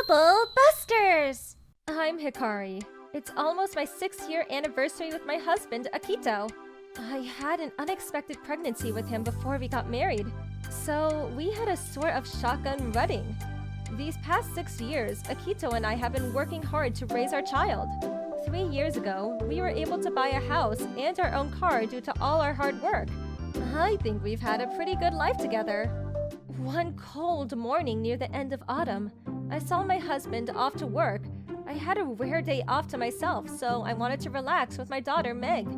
Bubble Busters! I'm Hikari. It's almost my 6-year anniversary with my husband, Akito. I had an unexpected pregnancy with him before we got married, so we had a sort of shotgun wedding. These past 6 years, Akito and I have been working hard to raise our child. 3 years ago, we were able to buy a house and our own car due to all our hard work. I think we've had a pretty good life together. One cold morning near the end of autumn, I saw my husband off to work. I had a rare day off to myself, so I wanted to relax with my daughter, Meg.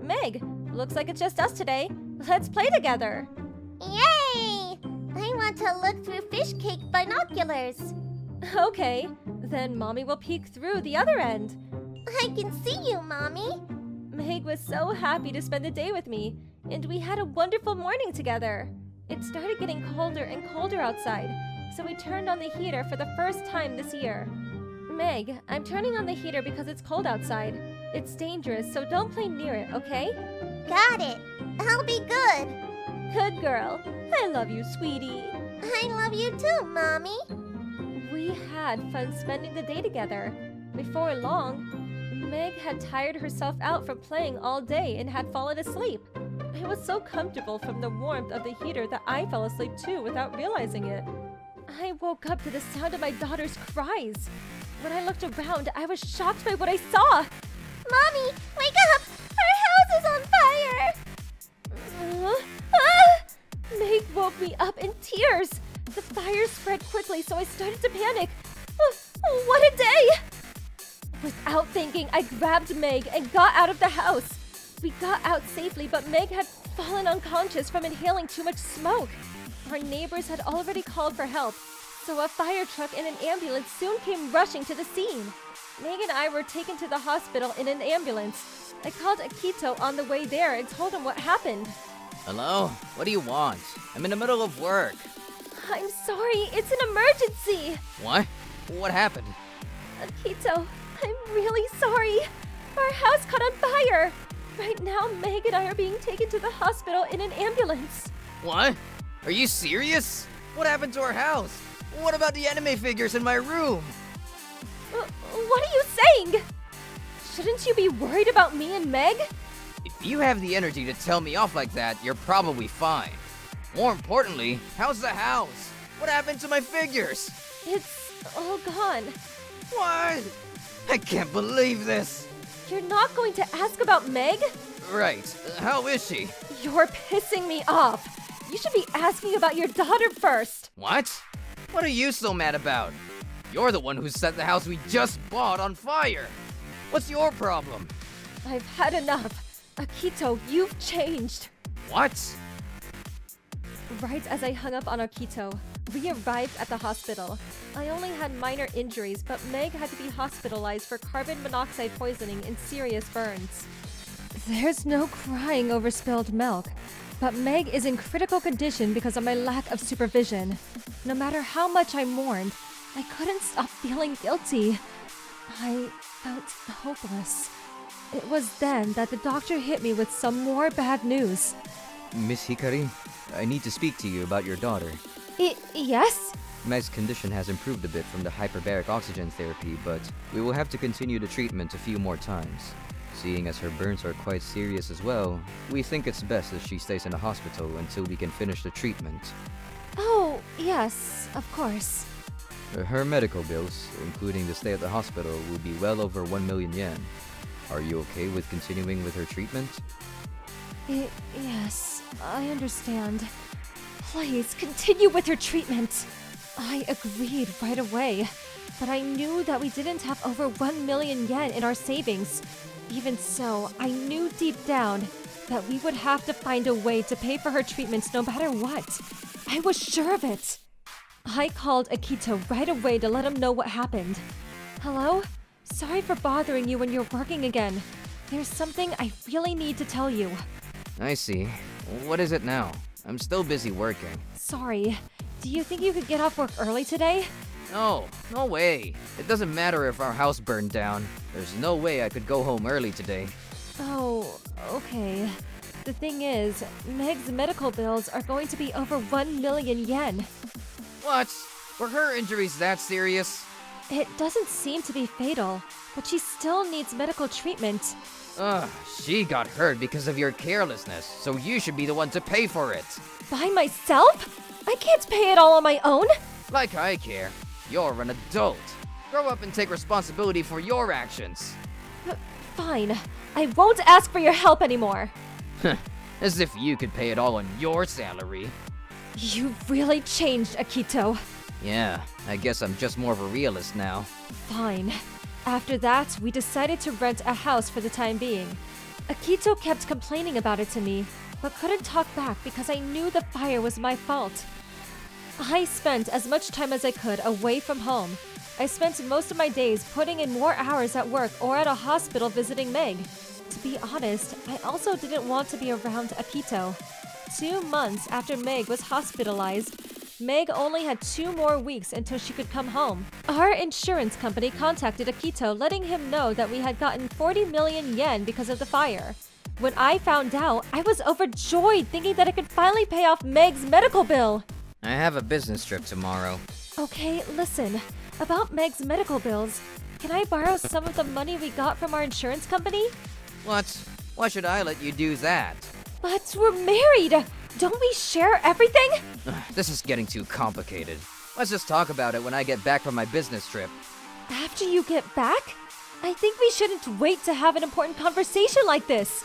Meg, looks like it's just us today. Let's play together. Yay! I want to look through fish cake binoculars. Okay, then Mommy will peek through the other end. I can see you, Mommy. Meg was so happy to spend the day with me, and we had a wonderful morning together. It started getting colder and colder outside, so we turned on the heater for the first time this year. Meg, I'm turning on the heater because it's cold outside. It's dangerous, so don't play near it, okay? Got it. I'll be good. Good girl. I love you, sweetie. I love you too, Mommy. We had fun spending the day together. Before long, Meg had tired herself out from playing all day and had fallen asleep. I was so comfortable from the warmth of the heater that I fell asleep too without realizing it. I woke up to the sound of my daughter's cries. When I looked around, I was shocked by what I saw. Mommy, wake up! Our house is on fire! Meg woke me up in tears. The fire spread quickly, so I started to panic. What a day! Without thinking, I grabbed Meg and got out of the house. We got out safely, but Meg had fallen unconscious from inhaling too much smoke. Our neighbors had already called for help, so a fire truck and an ambulance soon came rushing to the scene. Meg and I were taken to the hospital in an ambulance. I called Akito on the way there and told him what happened. Hello? What do you want? I'm in the middle of work. I'm sorry, it's an emergency. What? What happened? Akito, I'm really sorry. Our house caught on fire. Right now, Meg and I are being taken to the hospital in an ambulance. What? Are you serious? What happened to our house? What about the anime figures in my room? What are you saying? Shouldn't you be worried about me and Meg? If you have the energy to tell me off like that, you're probably fine. More importantly, how's the house? What happened to my figures? It's all gone. What? I can't believe this. You're not going to ask about Meg? Right. How is she? You're pissing me off. You should be asking about your daughter first. What? What are you so mad about? You're the one who set the house we just bought on fire. What's your problem? I've had enough. Akito, you've changed. What? Right as I hung up on Akito, we arrived at the hospital. I only had minor injuries, but Meg had to be hospitalized for carbon monoxide poisoning and serious burns. There's no crying over spilled milk, but Meg is in critical condition because of my lack of supervision. No matter how much I mourned, I couldn't stop feeling guilty. I felt hopeless. It was then that the doctor hit me with some more bad news. Miss Hikari, I need to speak to you about your daughter. Yes? Meg's condition has improved a bit from the hyperbaric oxygen therapy, but we will have to continue the treatment a few more times. Seeing as her burns are quite serious as well, we think it's best that she stays in the hospital until we can finish the treatment. Oh, yes, of course. Her medical bills, including the stay at the hospital, will be well over 1 million yen. Are you okay with continuing with her treatment? Yes, I understand. Please, continue with your treatment. I agreed right away, but I knew that we didn't have over 1 million yen in our savings. Even so, I knew deep down that we would have to find a way to pay for her treatments no matter what. I was sure of it. I called Akito right away to let him know what happened. Hello? Sorry for bothering you when you're working again. There's something I really need to tell you. I see. What is it now? I'm still busy working. Sorry. Do you think you could get off work early today? No way. It doesn't matter if our house burned down. There's no way I could go home early today. Oh, okay. The thing is, Meg's medical bills are going to be over 1 million yen. What? Were her injuries that serious? It doesn't seem to be fatal, but she still needs medical treatment. She got hurt because of your carelessness, so you should be the one to pay for it. By myself? I can't pay it all on my own. Like I care. You're an adult. Grow up and take responsibility for your actions. Fine. I won't ask for your help anymore. As if you could pay it all on your salary. You've really changed, Akito. Yeah, I guess I'm just more of a realist now. Fine. After that, we decided to rent a house for the time being. Akito kept complaining about it to me, but couldn't talk back because I knew the fire was my fault. I spent as much time as I could away from home. I spent most of my days putting in more hours at work or at a hospital visiting Meg. To be honest, I also didn't want to be around Akito. 2 months after Meg was hospitalized, Meg only had 2 more weeks until she could come home. Our insurance company contacted Akito, letting him know that we had gotten 40 million yen because of the fire. When I found out, I was overjoyed, thinking that I could finally pay off Meg's medical bill. I have a business trip tomorrow. Okay, listen. About Meg's medical bills, can I borrow some of the money we got from our insurance company? What? Why should I let you do that? But we're married! Don't we share everything? This is getting too complicated. Let's just talk about it when I get back from my business trip. After you get back? I think we shouldn't wait to have an important conversation like this.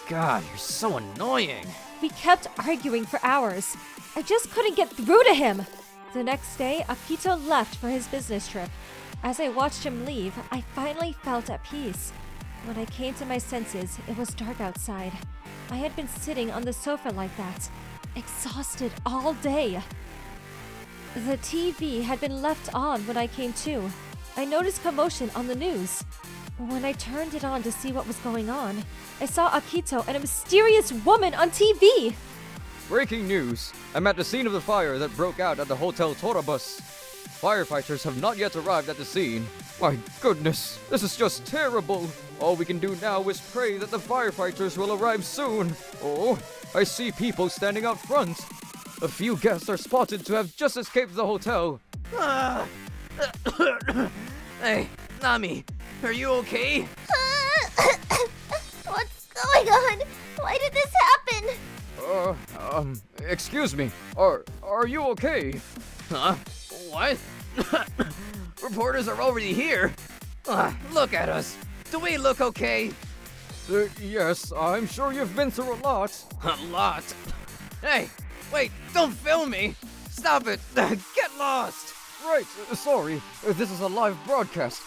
God, you're so annoying. We kept arguing for hours. I just couldn't get through to him. The next day, Akito left for his business trip. As I watched him leave, I finally felt at peace. When I came to my senses, it was dark outside. I had been sitting on the sofa like that, exhausted all day. The TV had been left on when I came to. I noticed commotion on the news. When I turned it on to see what was going on, I saw Akito and a mysterious woman on TV. Breaking news! I'm at the scene of the fire that broke out at the Hotel Torabus. Firefighters have not yet arrived at the scene. My goodness, this is just terrible. All we can do now is pray that the firefighters will arrive soon. Oh, I see people standing out front. A few guests are spotted to have just escaped the hotel. Hey, Nami, are you okay? What's going on? Why did this happen? Excuse me. Are you okay? Huh? What? Reporters are already here. Look at us. Do we look okay? Yes, I'm sure you've been through a lot. A lot. Hey, wait, don't film me. Stop it. Get lost. Right, sorry. This is a live broadcast.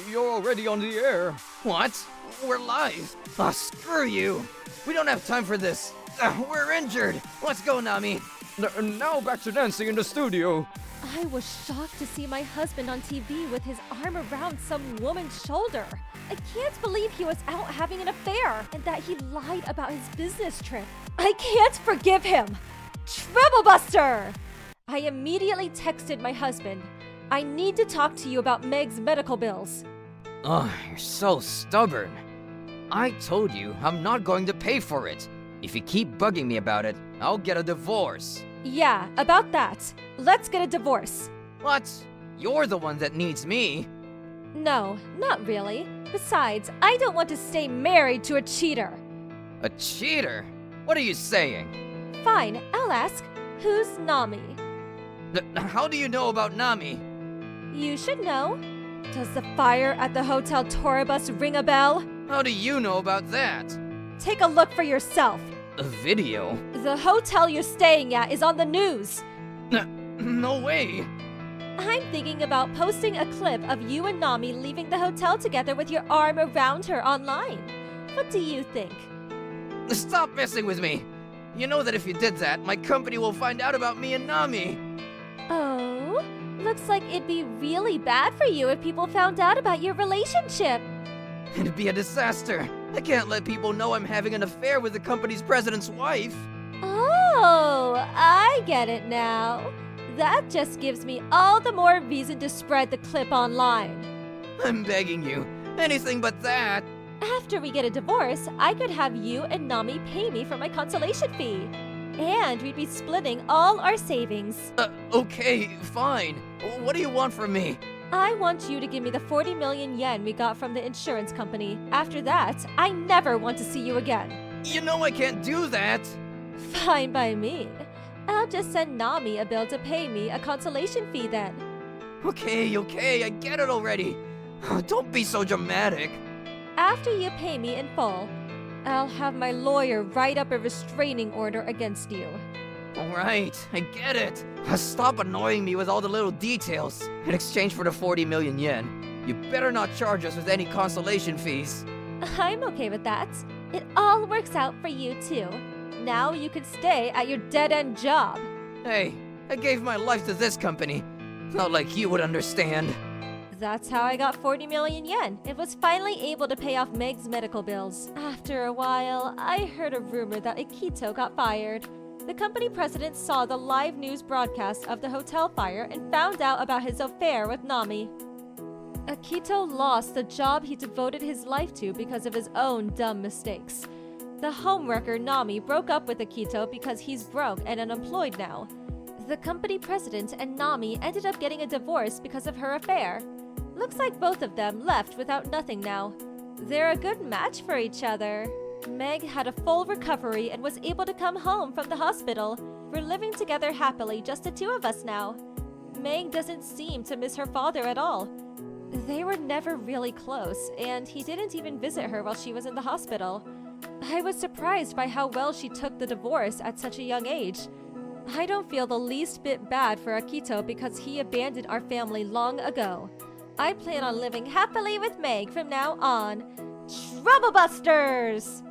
You're already on the air. What? We're live. Screw you. We don't have time for this. We're injured. Let's go, Nami. Now back to Nancy in the studio. I was shocked to see my husband on TV with his arm around some woman's shoulder. I can't believe he was out having an affair and that he lied about his business trip. I can't forgive him. Trouble Buster! I immediately texted my husband. I need to talk to you about Meg's medical bills. You're so stubborn. I told you I'm not going to pay for it. If you keep bugging me about it, I'll get a divorce. Yeah, about that. Let's get a divorce. What? You're the one that needs me. No, not really. Besides, I don't want to stay married to a cheater. A cheater? What are you saying? Fine, I'll ask. Who's Nami? How do you know about Nami? You should know. Does the fire at the Hotel Torabus ring a bell? How do you know about that? Take a look for yourself. A video? The hotel you're staying at is on the news. No way. I'm thinking about posting a clip of you and Nami leaving the hotel together with your arm around her online. What do you think? Stop messing with me. You know that if you did that, my company will find out about me and Nami. Oh, looks like it'd be really bad for you if people found out about your relationship. It'd be a disaster. I can't let people know I'm having an affair with the company's president's wife. Oh, I get it now. That just gives me all the more reason to spread the clip online. I'm begging you. Anything but that. After we get a divorce, I could have you and Nami pay me for my consolation fee. And we'd be splitting all our savings. Okay, fine. What do you want from me? I want you to give me the 40 million yen we got from the insurance company. After that, I never want to see you again. You know I can't do that. Fine by me. I'll just send Nami a bill to pay me a consolation fee then. Okay, I get it already. Don't be so dramatic. After you pay me in full, I'll have my lawyer write up a restraining order against you. Alright, I get it. Stop annoying me with all the little details. In exchange for the 40 million yen, you better not charge us with any consolation fees. I'm okay with that. It all works out for you too. Now you can stay at your dead-end job. Hey, I gave my life to this company. Not like you would understand. That's how I got 40 million yen. It was finally able to pay off Meg's medical bills. After a while, I heard a rumor that Akito got fired. The company president saw the live news broadcast of the hotel fire and found out about his affair with Nami. Akito lost the job he devoted his life to because of his own dumb mistakes. The homewrecker Nami broke up with Akito because he's broke and unemployed now. The company president and Nami ended up getting a divorce because of her affair. Looks like both of them left without nothing now. They're a good match for each other. Meg had a full recovery and was able to come home from the hospital. We're living together happily, just the two of us now. Meg doesn't seem to miss her father at all. They were never really close, and he didn't even visit her while she was in the hospital. I was surprised by how well she took the divorce at such a young age. I don't feel the least bit bad for Akito because he abandoned our family long ago. I plan on living happily with Meg from now on. Trouble Busters!